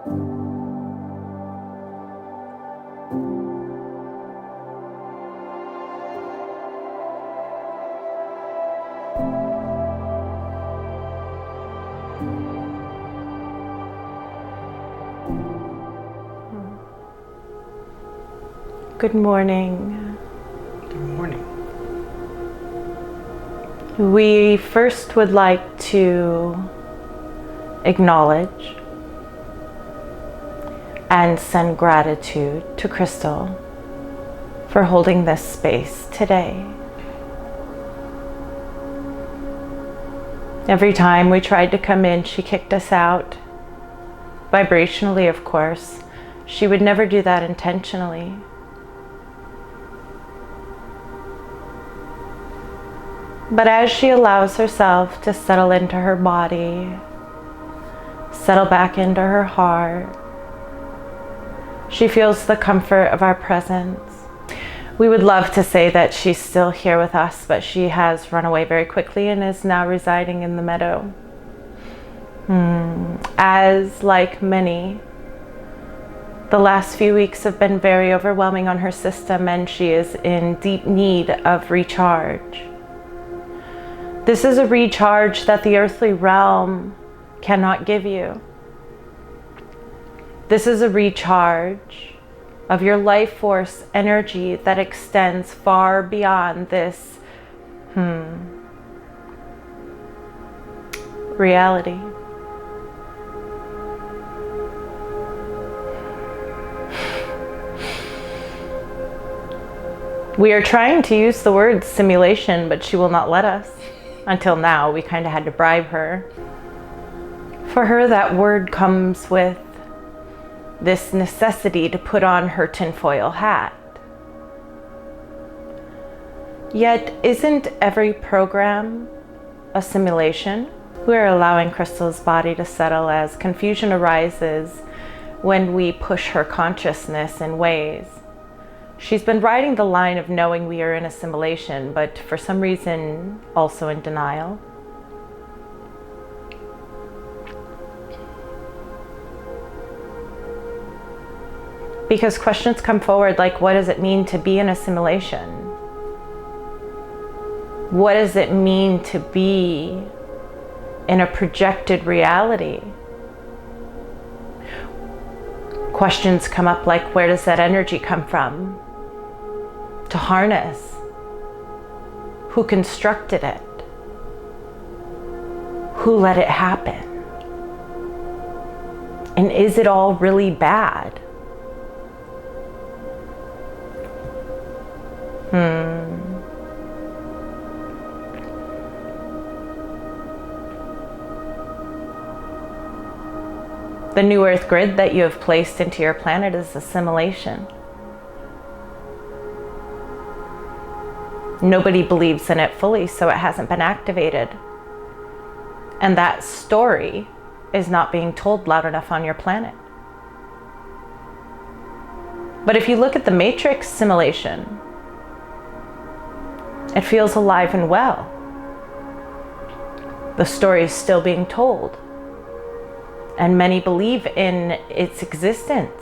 Good morning. Good morning. We first would like to acknowledge and send gratitude to Crystal for holding this space today. Every time we tried to come in, she kicked us out. Vibrationally, of course. She would never do that intentionally. But as she allows herself to settle into her body, settle back into her heart, she feels the comfort of our presence. We would love to say that she's still here with us, but she has run away very quickly and is now residing in the meadow. As like many, the last few weeks have been very overwhelming on her system, and she is in deep need of recharge. This is a recharge that the earthly realm cannot give you. This is a recharge of your life force energy that extends far beyond this reality. We are trying to use the word simulation, but she will not let us. Until now, we kind of had to bribe her. For her, that word comes with this necessity to put on her tinfoil hat. Yet, isn't every program a simulation? We're allowing Crystal's body to settle as confusion arises when we push her consciousness in ways. She's been riding the line of knowing we are in a simulation, but for some reason also in denial. Because questions come forward like, what does it mean to be in a simulation? What does it mean to be in a projected reality? Questions come up like, where does that energy come from? To harness? Who constructed it? Who let it happen? And is it all really bad? The new Earth grid that you have placed into your planet is a simulation. Nobody believes in it fully, so it hasn't been activated. And that story is not being told loud enough on your planet. But if you look at the Matrix simulation, it feels alive and well. The story is still being told, and many believe in its existence.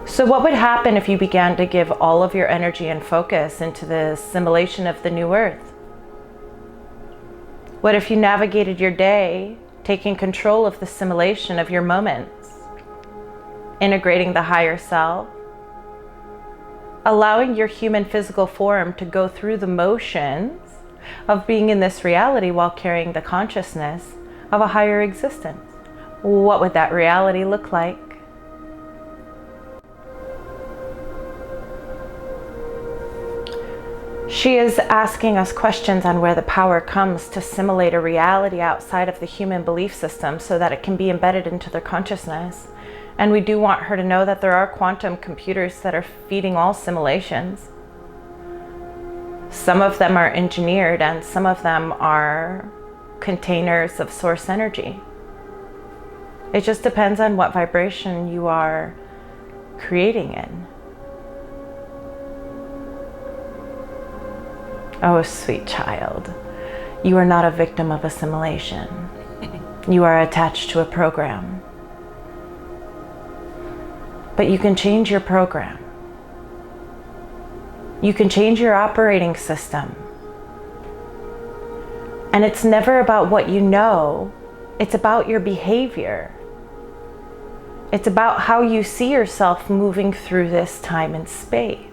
So what would happen if you began to give all of your energy and focus into the simulation of the new Earth? What if you navigated your day, taking control of the simulation of your moments, integrating the higher self, allowing your human physical form to go through the motions of being in this reality while carrying the consciousness of a higher existence? What would that reality look like? She is asking us questions on where the power comes to simulate a reality outside of the human belief system so that it can be embedded into their consciousness. And we do want her to know that there are quantum computers that are feeding all simulations. Some of them are engineered and some of them are containers of source energy. It just depends on what vibration you are creating in. Oh, sweet child, you are not a victim of assimilation. You are attached to a program. But you can change your program. You can change your operating system. And it's never about what you know, it's about your behavior. It's about how you see yourself moving through this time and space.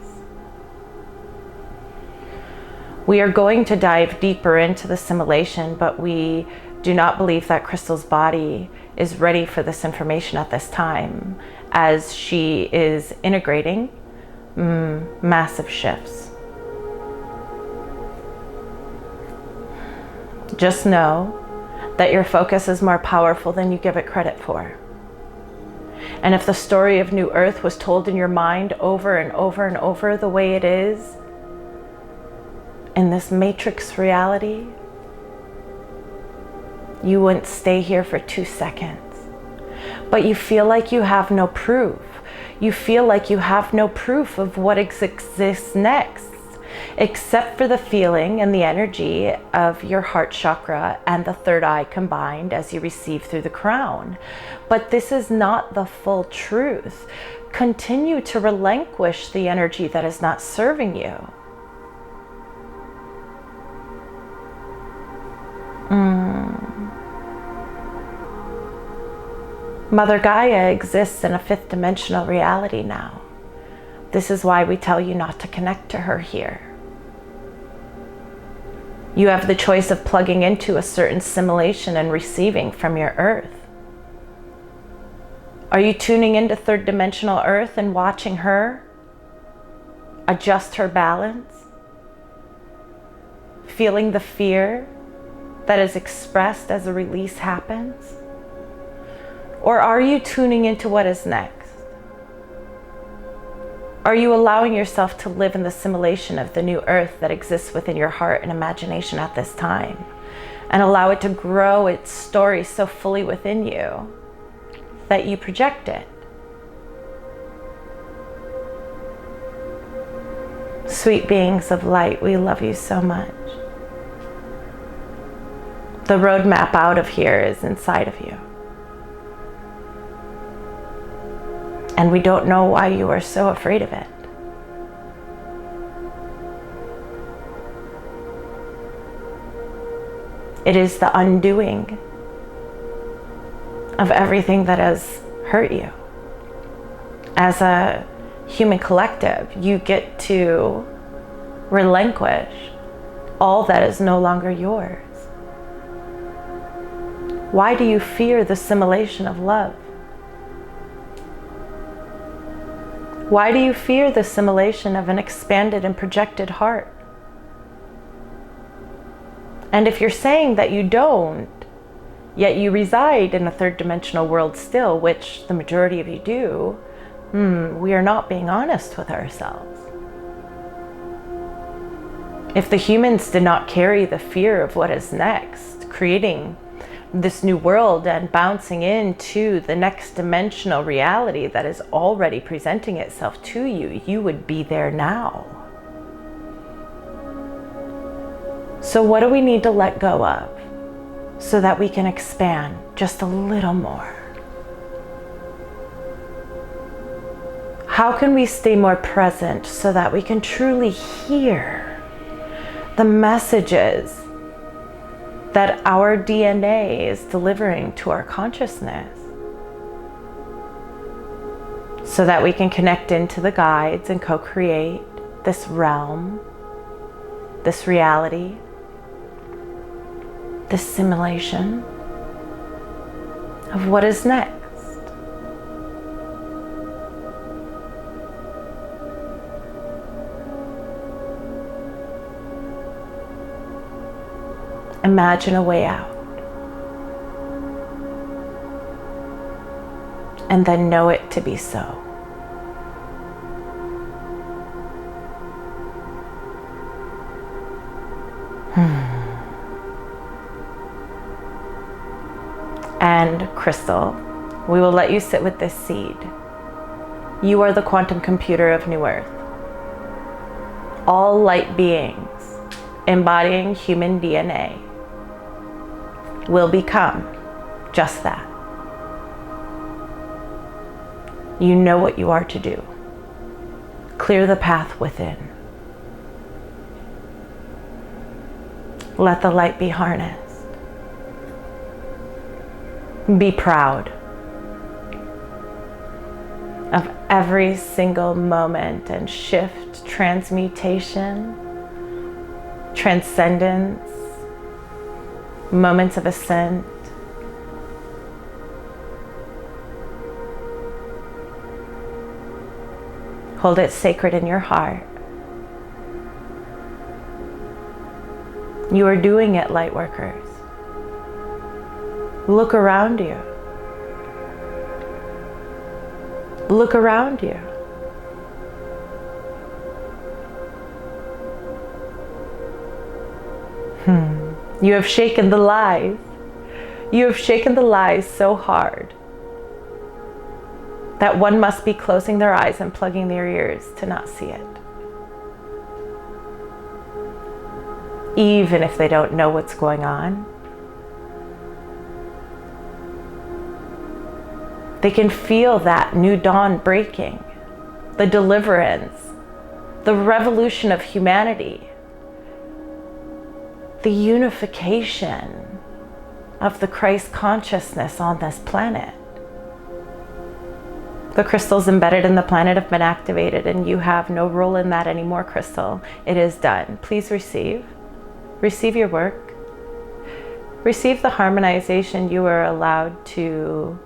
We are going to dive deeper into the simulation, but we do not believe that Crystal's body is ready for this information at this time, as she is integrating massive shifts. Just know that your focus is more powerful than you give it credit for. And if the story of New Earth was told in your mind over and over and over the way it is, in this matrix reality, you wouldn't stay here for 2 seconds. But you feel like you have no proof. You feel like you have no proof of what exists next, except for the feeling and the energy of your heart chakra and the third eye combined as you receive through the crown. But this is not the full truth. Continue to relinquish the energy that is not serving you. Mother Gaia exists in a 5th dimensional reality now. This is why we tell you not to connect to her here. You have the choice of plugging into a certain simulation and receiving from your Earth. Are you tuning into 3rd dimensional Earth and watching her adjust her balance? Feeling the fear that is expressed as a release happens? Or are you tuning into what is next? Are you allowing yourself to live in the simulation of the new Earth that exists within your heart and imagination at this time, and allow it to grow its story so fully within you that you project it? Sweet beings of light, we love you so much. The roadmap out of here is inside of you. And we don't know why you are so afraid of it. It is the undoing of everything that has hurt you. As a human collective, you get to relinquish all that is no longer yours. Why do you fear the simulation of love? Why do you fear the simulation of an expanded and projected heart? And if you're saying that you don't, yet you reside in a 3rd dimensional world still, which the majority of you do, we are not being honest with ourselves. If the humans did not carry the fear of what is next, creating this new world and bouncing into the next dimensional reality that is already presenting itself to you, you would be there now. So what do we need to let go of so that we can expand just a little more? How can we stay more present so that we can truly hear the messages that our DNA is delivering to our consciousness, so that we can connect into the guides and co-create this realm, this reality, this simulation of what is next? Imagine a way out. And then know it to be so. And Crystal, we will let you sit with this seed. You are the quantum computer of New Earth. All light beings embodying human DNA will become Just that. You know what you are to do. Clear the path within. Let the light be harnessed. Be proud of every single moment and shift, transmutation, transcendence, moments of ascent. Hold it sacred in your heart. You are doing it, light workers. Look around you. Look around you. You have shaken the lies. You have shaken the lies so hard that one must be closing their eyes and plugging their ears to not see it. Even if they don't know what's going on, they can feel that new dawn breaking, the deliverance, the revolution of humanity, the unification of the Christ consciousness on this planet. The crystals embedded in the planet have been activated, and you have no role in that anymore, crystal. It is done. Please receive. Receive your work. Receive the harmonization you are allowed to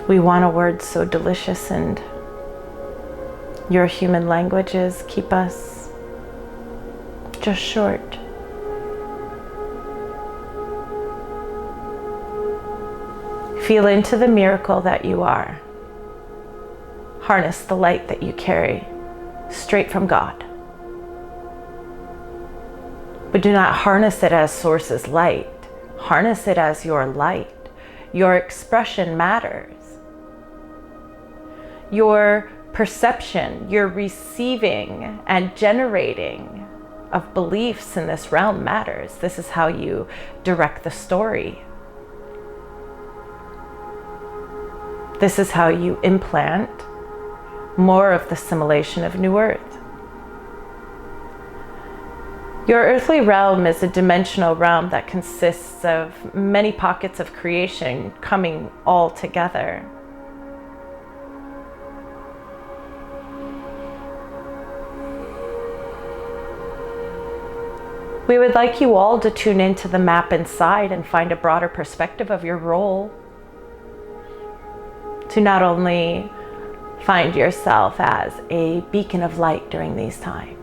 We want a word so delicious, and your human languages keep us just short. Feel into the miracle that you are. Harness the light that you carry straight from God. But do not harness it as Source's light. Harness it as your light. Your expression matters. Your perception, your receiving and generating of beliefs in this realm matters. This is how you direct the story. This is how you implant more of the simulation of New Earth. Your earthly realm is a dimensional realm that consists of many pockets of creation coming all together. We would like you all to tune into the map inside and find a broader perspective of your role. To not only find yourself as a beacon of light during these times,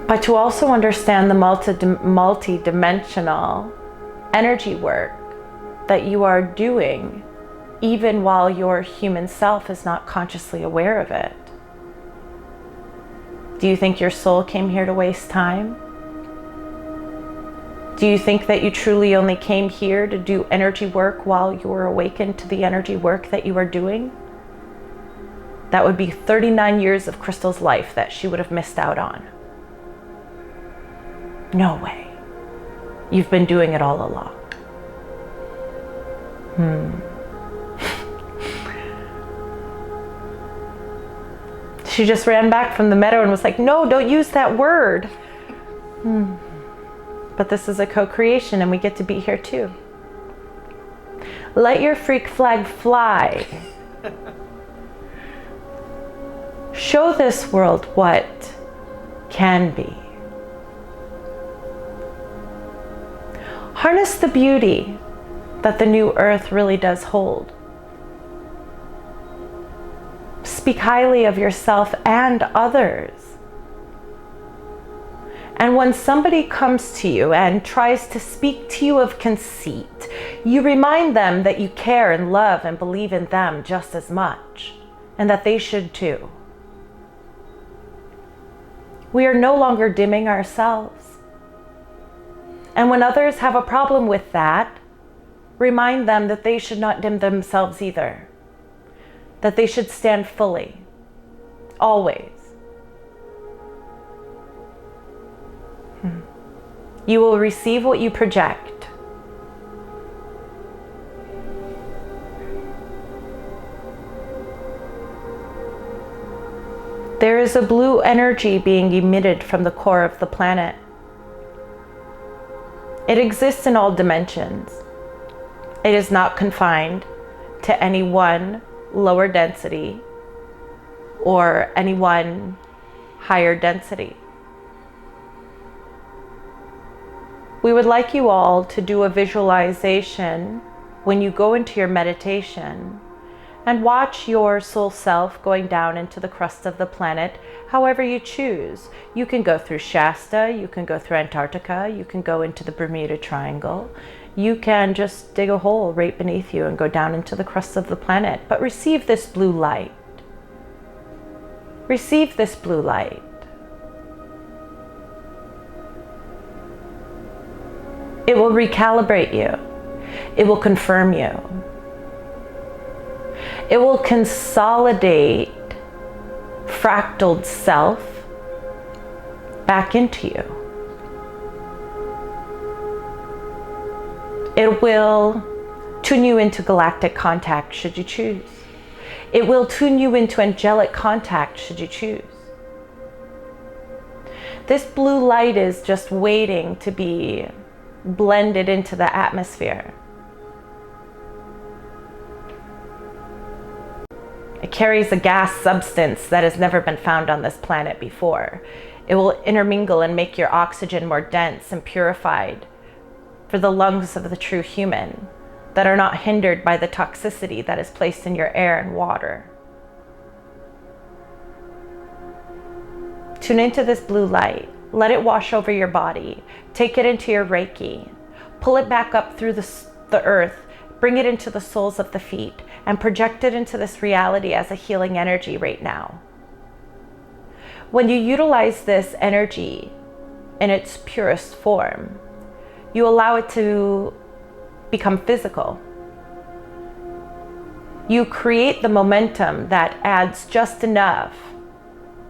but to also understand the multi-dimensional energy work that you are doing, even while your human self is not consciously aware of it. Do you think your soul came here to waste time? Do you think that you truly only came here to do energy work while you were awakened to the energy work that you are doing? That would be 39 years of Crystal's life that she would have missed out on. No way. You've been doing it all along. She just ran back from the meadow and was like, no, don't use that word. But this is a co-creation, and we get to be here too. Let your freak flag fly. Show this world what can be. Harness the beauty that the new earth really does hold. Speak highly of yourself and others. And when somebody comes to you and tries to speak to you of conceit, you remind them that you care and love and believe in them just as much, and that they should too. We are no longer dimming ourselves. And when others have a problem with that, remind them that they should not dim themselves either. that they should stand fully, always. You will receive what you project. There is a blue energy being emitted from the core of the planet. It exists in all dimensions. It is not confined to any one lower density or any one higher density. We would like you all to do a visualization when you go into your meditation and watch your soul self going down into the crust of the planet however you choose. You can go through Shasta, you can go through Antarctica, you can go into the Bermuda Triangle. You can just dig a hole right beneath you and go down into the crust of the planet. But receive this blue light. Receive this blue light. It will recalibrate you. It will confirm you. It will consolidate fractaled self back into you. It will tune you into galactic contact should you choose. It will tune you into angelic contact should you choose. This blue light is just waiting to be blended into the atmosphere. It carries a gas substance that has never been found on this planet before. It will intermingle and make your oxygen more dense and purified for the lungs of the true human that are not hindered by the toxicity that is placed in your air and water. Tune into this blue light. Let it wash over your body. Take it into your Reiki. Pull it back up through the earth. Bring it into the soles of the feet and project it into this reality as a healing energy right now. When you utilize this energy in its purest form, you allow it to become physical. You create the momentum that adds just enough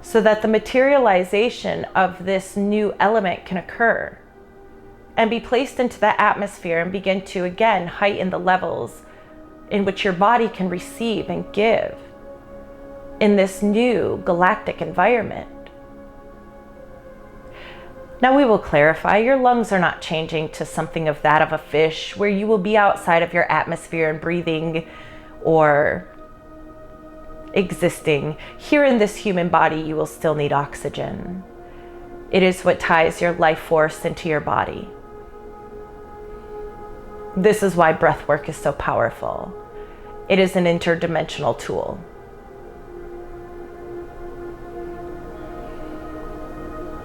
so that the materialization of this new element can occur and be placed into the atmosphere and begin to again heighten the levels in which your body can receive and give in this new galactic environment. Now we will clarify, your lungs are not changing to something of that of a fish where you will be outside of your atmosphere and breathing or existing. Here in this human body, you will still need oxygen. It is what ties your life force into your body. This is why breath work is so powerful. It is an interdimensional tool.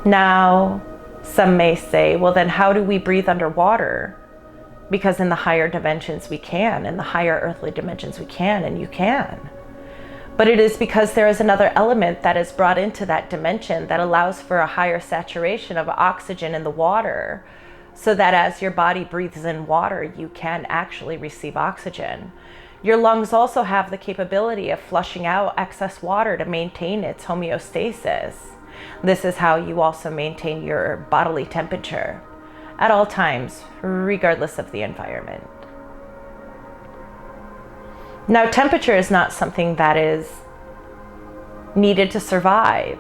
Now, some may say, well, then how do we breathe underwater? Because in the higher dimensions we can, in the higher earthly dimensions we can, and you can. But it is because there is another element that is brought into that dimension that allows for a higher saturation of oxygen in the water, so that as your body breathes in water, you can actually receive oxygen. Your lungs also have the capability of flushing out excess water to maintain its homeostasis. This is how you also maintain your bodily temperature at all times, regardless of the environment. Now, temperature is not something that is needed to survive.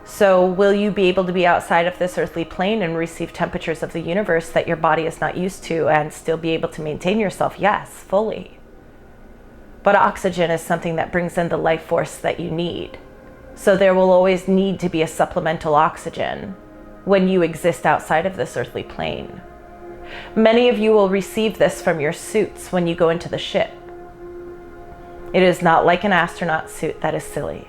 So will you be able to be outside of this earthly plane and receive temperatures of the universe that your body is not used to and still be able to maintain yourself? Yes, fully. But oxygen is something that brings in the life force that you need. So there will always need to be a supplemental oxygen when you exist outside of this earthly plane. Many of you will receive this from your suits when you go into the ship. It is not like an astronaut suit that is silly.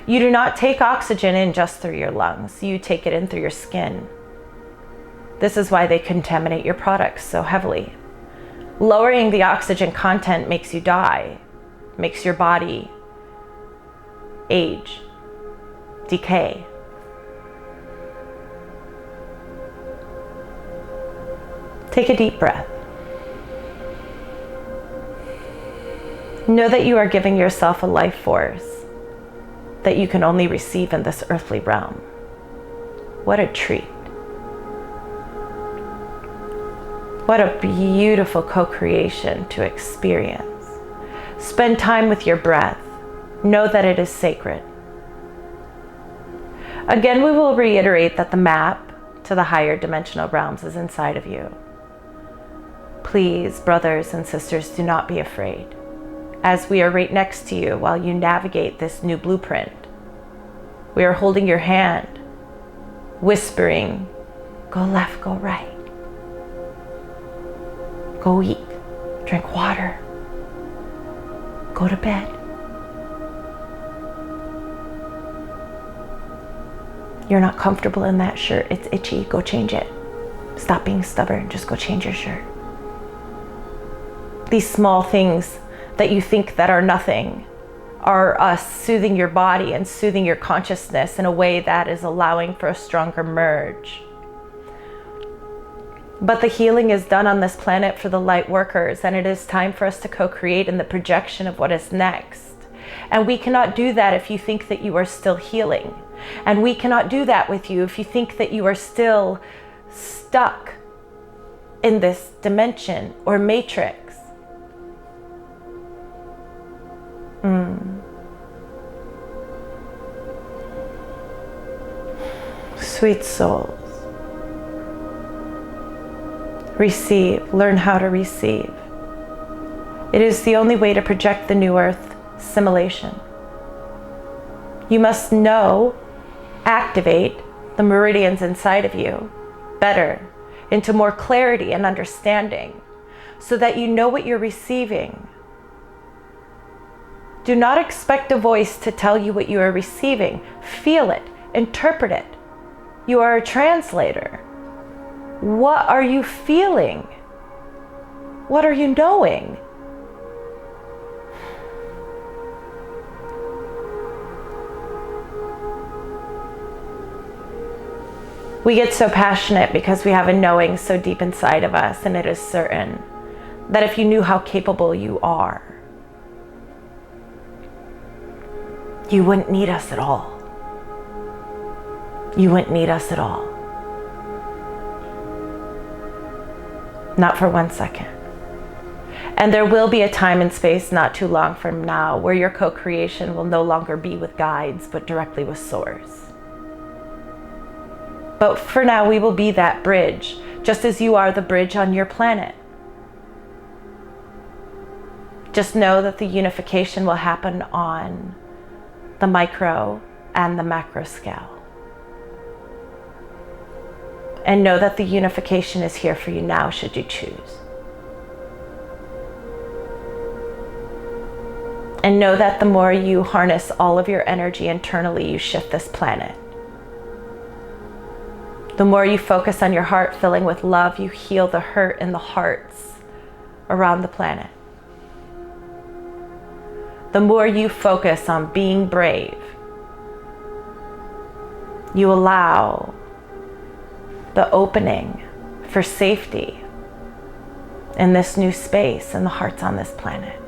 You do not take oxygen in just through your lungs. You take it in through your skin. This is why they contaminate your products so heavily. Lowering the oxygen content makes you die, makes your body age, decay. Take a deep breath. Know that you are giving yourself a life force that you can only receive in this earthly realm. What a treat. What a beautiful co-creation to experience. Spend time with your breath. Know that it is sacred. Again, we will reiterate that the map to the higher dimensional realms is inside of you. Please, brothers and sisters, do not be afraid, as we are right next to you while you navigate this new blueprint. We are holding your hand, whispering, go left, go right. Go eat, drink water, go to bed. You're not comfortable in that shirt, it's itchy, go change it. Stop being stubborn, just go change your shirt. These small things that you think that are nothing are us soothing your body and soothing your consciousness in a way that is allowing for a stronger merge. But the healing is done on this planet for the light workers, and it is time for us to co-create in the projection of what is next. And we cannot do that if you think that you are still healing. And we cannot do that with you if you think that you are still stuck in this dimension or matrix. Sweet souls. Receive, learn how to receive. It is the only way to project the new earth simulation. You must know, activate the meridians inside of you better, into more clarity and understanding, so that you know what you're receiving. Do not expect a voice to tell you what you are receiving. Feel it, interpret it. You are a translator. What are you feeling? What are you knowing? We get so passionate because we have a knowing so deep inside of us, and it is certain that if you knew how capable you are, you wouldn't need us at all. You wouldn't need us at all. Not for 1 second. And there will be a time and space not too long from now where your co-creation will no longer be with guides, but directly with Source. But for now, we will be that bridge, just as you are the bridge on your planet. Just know that the unification will happen on the micro and the macro scale. And know that the unification is here for you now, should you choose. And know that the more you harness all of your energy internally, you shift this planet. The more you focus on your heart filling with love, you heal the hurt in the hearts around the planet. The more you focus on being brave, you allow the opening for safety in this new space and the hearts on this planet.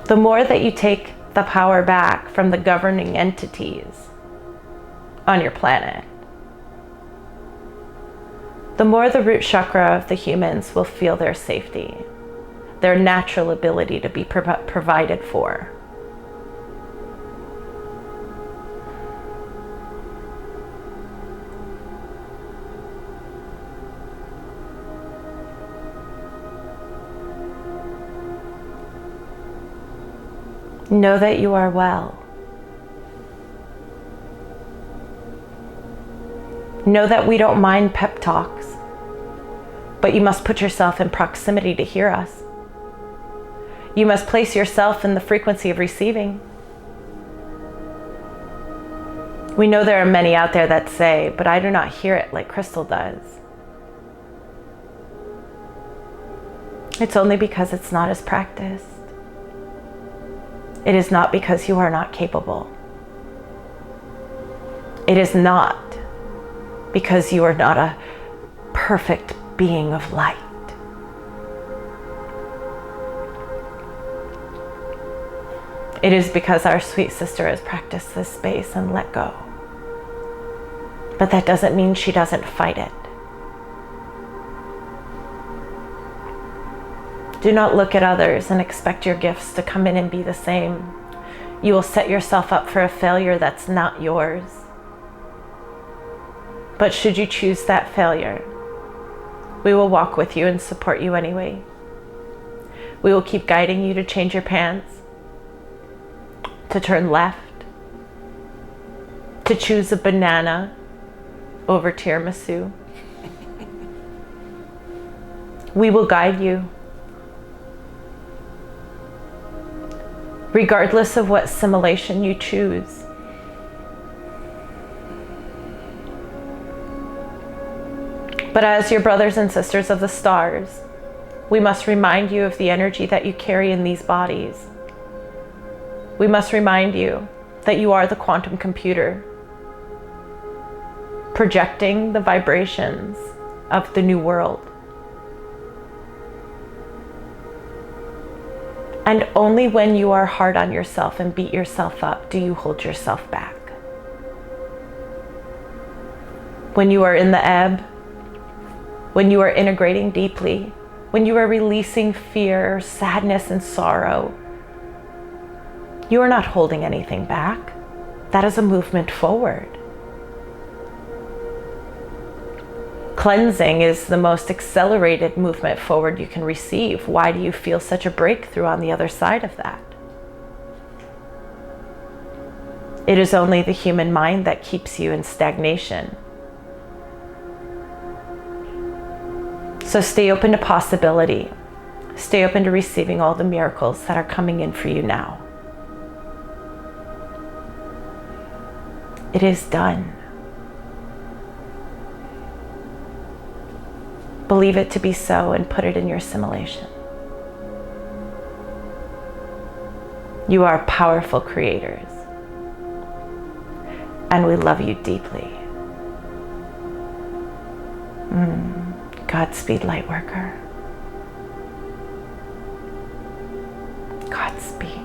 The more that you take the power back from the governing entities on your planet, the more the root chakra of the humans will feel their safety, their natural ability to be provided for. Know that you are well. Know that we don't mind pep talks, but you must put yourself in proximity to hear us. You must place yourself in the frequency of receiving. We know there are many out there that say, but I do not hear it like Crystal does. It's only because it's not as practiced. It is not because you are not capable. It is not because you are not a perfect being of light. It is because our sweet sister has practiced this space and let go. But that doesn't mean she doesn't fight it. Do not look at others and expect your gifts to come in and be the same. You will set yourself up for a failure that's not yours. But should you choose that failure, we will walk with you and support you anyway. We will keep guiding you to change your pants, to turn left, to choose a banana over tiramisu. We will guide you. Regardless of what simulation you choose. But as your brothers and sisters of the stars, we must remind you of the energy that you carry in these bodies. We must remind you that you are the quantum computer, projecting the vibrations of the new world. And only when you are hard on yourself and beat yourself up do you hold yourself back. When you are in the ebb, when you are integrating deeply, when you are releasing fear, sadness, and sorrow, you are not holding anything back. That is a movement forward. Cleansing is the most accelerated movement forward you can receive. Why do you feel such a breakthrough on the other side of that? It is only the human mind that keeps you in stagnation. So stay open to possibility. Stay open to receiving all the miracles that are coming in for you now. It is done. Believe it to be so and put it in your simulation. You are powerful creators, and we love you deeply. Godspeed, Lightworker. Godspeed.